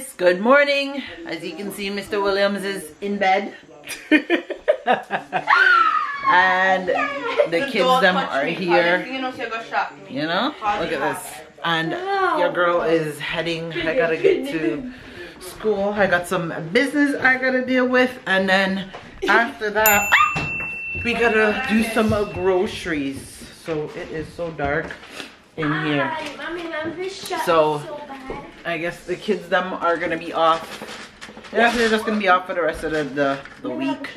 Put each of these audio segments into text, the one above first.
guys, good morning. As you can see, Mr. Williams is in bed. And the kids them are here. You know, look at this. And your girl is heading. I gotta get to school. I got some business I gotta deal with, and then after that we gotta do some groceries. So it is so dark in here. So I guess the kids them are gonna be off. Yeah, they're just gonna be off for the rest of the week,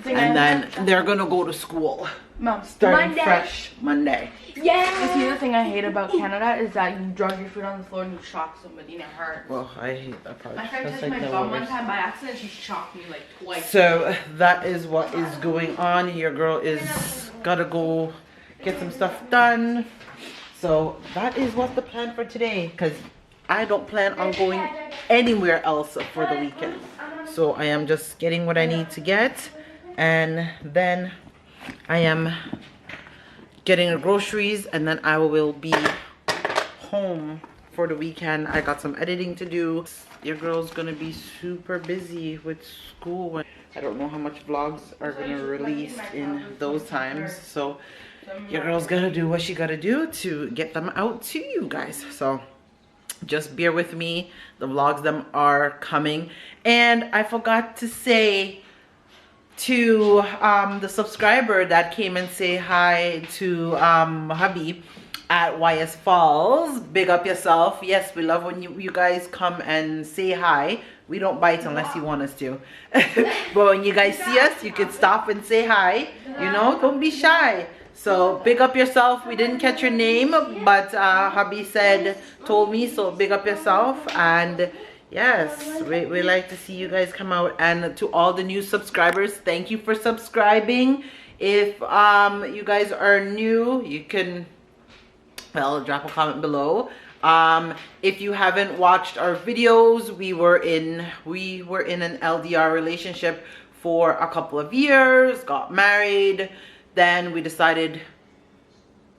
and then they're gonna go to school. Mom, starting fresh Monday. Yeah. See, the thing I hate about Canada is that you drop your food on the floor and you shock somebody and it hurts. Well, I hate that part. My friend touched my bum one time by accident. She shocked me like twice. So that is what is going on. Your girl is gotta go get some stuff done. So that is what's the plan for today, because I don't plan on going anywhere else for the weekend. So I am just getting what I need to get, and then I am getting the groceries, and then I will be home for the weekend. I got some editing to do. Your girl's gonna be super busy with school. I don't know how much vlogs are gonna release in those times. So your girl's gonna do what she gotta do to get them out to you guys. So just bear with me. The vlogs them are coming. And I forgot to say to the subscriber that came and say hi to hubby at YS Falls, big up yourself. Yes, we love when you guys come and say hi. We don't bite unless you want us to. But when you guys see us, you can stop and say hi. You know, don't be shy. So big up yourself. We didn't catch your name, but hubby told me, so big up yourself. And yes, we like to see you guys come out. And to all the new subscribers, thank you for subscribing. If you guys are new, you can, well, drop a comment below. If you haven't watched our videos, we were in an LDR relationship for a couple of years, got married. Then we decided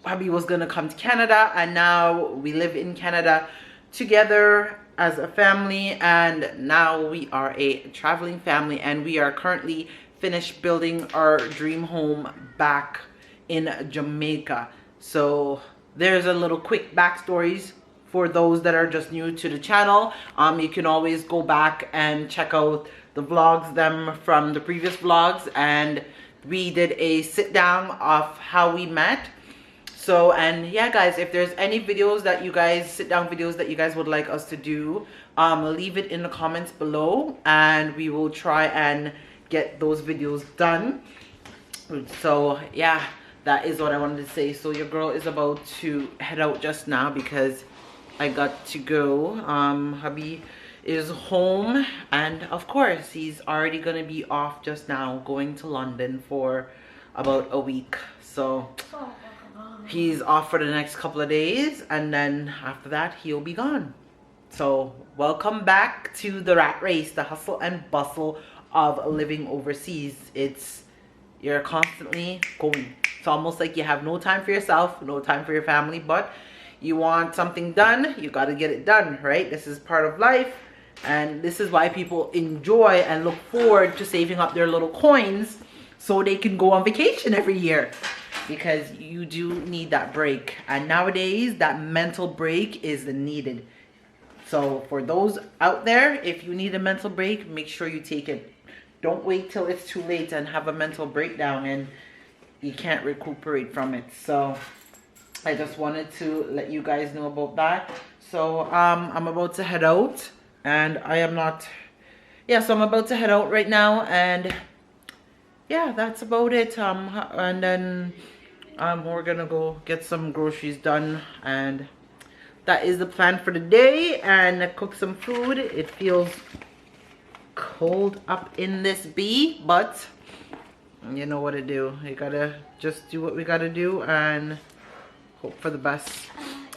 hubby was gonna come to Canada, and now we live in Canada together as a family, and now we are a traveling family, and we are currently finished building our dream home back in Jamaica. So there's a little quick backstories for those that are just new to the channel. You can always go back and check out the vlogs them from the previous vlogs, and we did a sit down of how we met. So, and yeah guys, if there's any videos that you guys, sit down videos that you guys would like us to do, leave it in the comments below, and we will try and get those videos done. So yeah, that is what I wanted to say. So your girl is about to head out just now because I got to go. Hubby is home, and of course he's already gonna be off just now, going to London for about a week. So he's off for the next couple of days, and then after that he'll be gone. So welcome back to the rat race, the hustle and bustle of living overseas. You're constantly going. It's almost like you have no time for yourself, no time for your family, but you want something done, you got to get it done, right? This is part of life. And this is why people enjoy and look forward to saving up their little coins so they can go on vacation every year, because you do need that break. And nowadays, that mental break is needed. So for those out there, if you need a mental break, make sure you take it. Don't wait till it's too late and have a mental breakdown and you can't recuperate from it. So I just wanted to let you guys know about that. So I'm about to head out. And I am not, yeah, so I'm about to head out right now, and yeah, that's about it. And then we're gonna go get some groceries done, and that is the plan for the day, and cook some food. It feels cold up in this bee, but you know what to do. You gotta just do what we gotta do and hope for the best.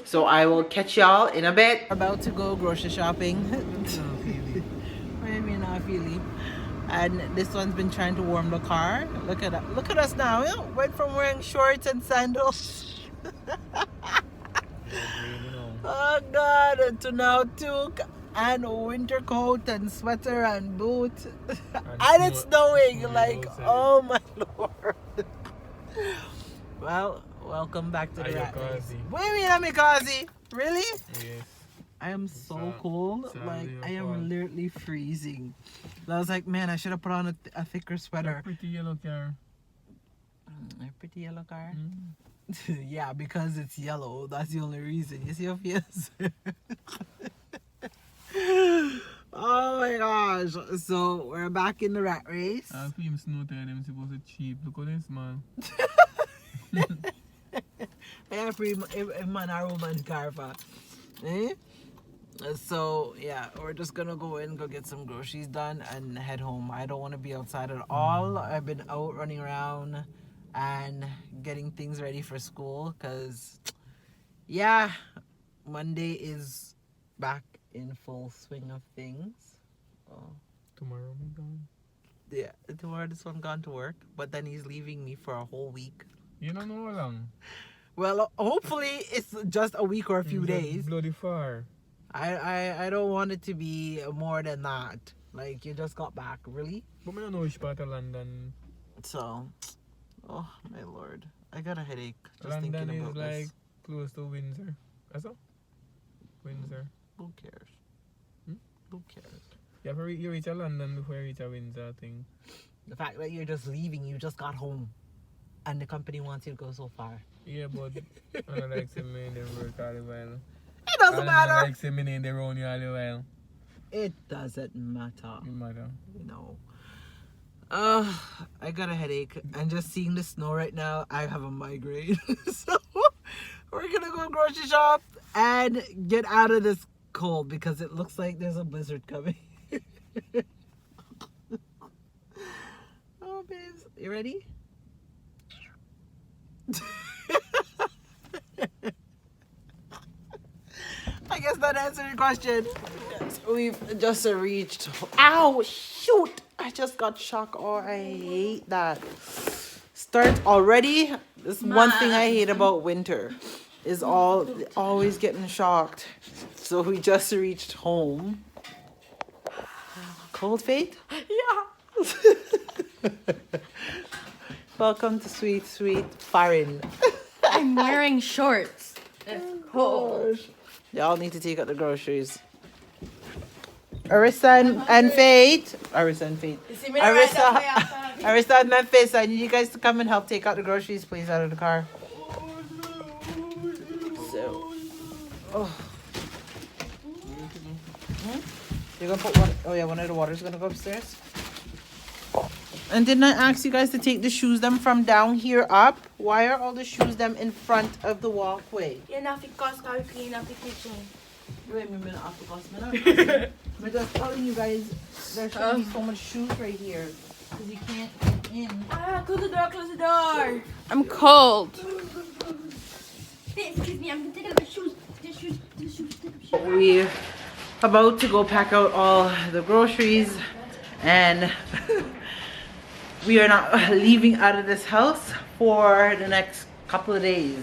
So I will catch y'all in a bit. About to go grocery shopping. I mean, not really. And this one's been trying to warm the car. Look at that. Look at us now. You know, went from wearing shorts and sandals. Oh God! To now to and a winter coat and sweater and boot. And it's snowing. Like, oh my lord. Well, welcome back to the rat race. Wait, I'm Kazi. Really? Yes. I am so cold. Like, I am literally freezing. I was like, man, I should have put on a thicker sweater. Pretty yellow car. A pretty yellow car? Yeah, because it's yellow. That's the only reason. You see your face? Oh my gosh. So, we're back in the rat race. I feel snow tire them supposed to cheap. Look at this, man. Every man or woman car for. Eh? So yeah, we're just gonna go in, go get some groceries done and head home. I don't want to be outside at all. I've been out running around and getting things ready for school because yeah, Monday is back in full swing of things. Oh. Tomorrow we gone. Yeah, tomorrow this one gone to work, but then he's leaving me for a whole week. You don't know how long. Well, hopefully it's just a week or a few days. Bloody far. I don't want it to be more than that. Like, you just got back, really? But I don't know which part of London. So, oh my lord, I got a headache just London thinking is about like this. close to Windsor. That's all? Windsor. Who cares? Who cares? Yeah, but you reach a London before you reach a Windsor thing. The fact that you're just leaving, you just got home, and the company wants you to go so far. Yeah, but I don't like seeing me in the work all the while. It doesn't matter. I like seeing me in the road all the while. It doesn't matter. It matter. You know. I got a headache, and just seeing the snow right now, I have a migraine. So we're gonna go grocery shop and get out of this cold because it looks like there's a blizzard coming. Oh, babes, you ready? I guess that answered your question. Yes, we've just reached. Ow, shoot! I just got shocked. Oh, I hate that. Start already. This one thing I hate about winter is always getting shocked. So we just reached home. Cold, Faith? Yeah. Welcome to sweet, sweet foreign. I'm wearing shorts. It's cold. Y'all need to take out the groceries. Arissa and Faith. Arissa and Faith. Arissa and Memphis, I need you guys to come and help take out the groceries, please, out of the car. So, you're gonna put one. Oh yeah, one of the water's gonna go upstairs. And didn't I ask you guys to take the shoes them from down here up? Why are all the shoes them in front of the walkway? You're not because I clean up the kitchen. Wait a minute, I'm just telling you guys, there should be so much shoes right here. Because you can't get in. Close the door, close the door. I'm cold. Excuse me, I'm gonna take out my shoes. The shoes. We're about to go pack out all the groceries and we are not leaving out of this house for the next couple of days.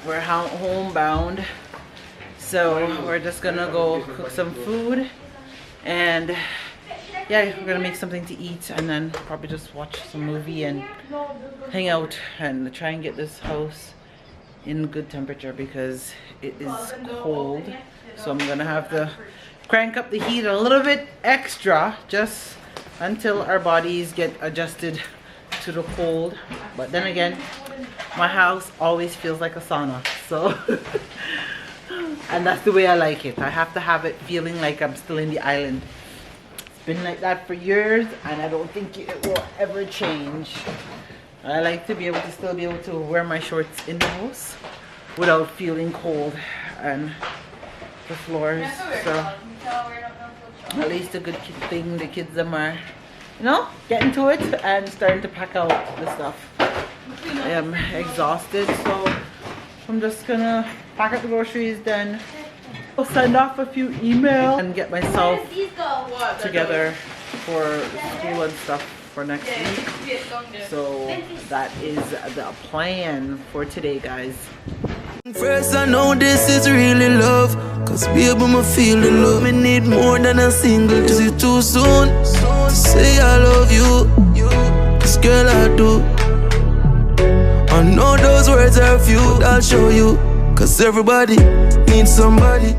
We're homebound, so we're just gonna go cook some food and yeah, we're gonna make something to eat and then probably just watch some movie and hang out and try and get this house in good temperature because it is cold. So I'm gonna have to crank up the heat a little bit extra just until our bodies get adjusted to the cold. But then again, my house always feels like a sauna, so and that's the way I like it. I have to have it feeling like I'm still in the island. It's been like that for years and I don't think it will ever change. I like to be able to still be able to wear my shorts in the house without feeling cold and the floors. So at least a good thing the kids are, you know, getting to it and starting to pack out the stuff. I am exhausted, so I'm just gonna pack up the groceries, then I'll send off a few emails and get myself together for school and stuff for next week. So that is the plan for today, guys. First I know this is really love, cause baby I'ma feel the love. Me need more than a single. Is it too soon to say I love you? Cause girl I do. I know those words are few, I'll show you. Cause everybody needs somebody.